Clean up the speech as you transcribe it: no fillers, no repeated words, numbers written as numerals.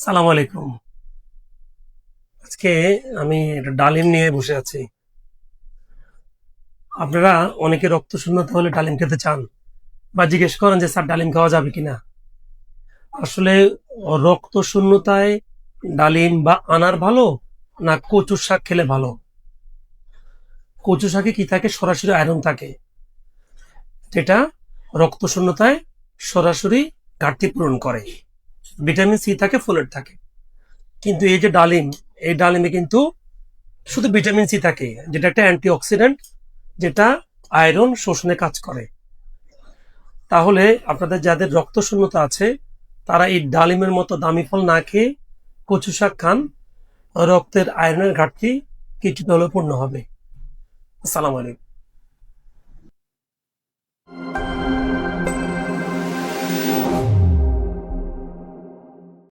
সালাম আলাইকুম। আজকে আমি একটা ডালিম নিয়ে বসে আছি। আপনারা অনেকে রক্ত শূন্যতা হলে ডালিম খেতে চান বা জিজ্ঞেস করেন যে স্যার ডালিম খাওয়া যাবে কিনা। আসলে রক্ত শূন্যতায় ডালিম বা আনার ভালো না কচুর শাক খেলে ভালো? কচু শাকে কি থাকে? সরাসরি আয়রন থাকে, যেটা রক্ত শূন্যতায় সরাসরি ঘাটতি পূরণ করে। ভিটামিন সি থাকে, ফোলেট থাকে। কিন্তু এই যে ডালিম, এই ডালিমে কিন্তু শুধু ভিটামিন সি থাকে, যেটা একটা অ্যান্টিঅক্সিডেন্ট, যেটা আয়রন শোষণে কাজ করে। তাহলে আপনাদের যাদের রক্ত শূন্যতা আছে, তারা এই ডালিমের মতো দামি ফল না খেয়ে কচু শাক খান। রক্তের আয়রনের ঘাটতি কিছুটা হলেও পূর্ণ হবে। আসসালামু আলাইকুম।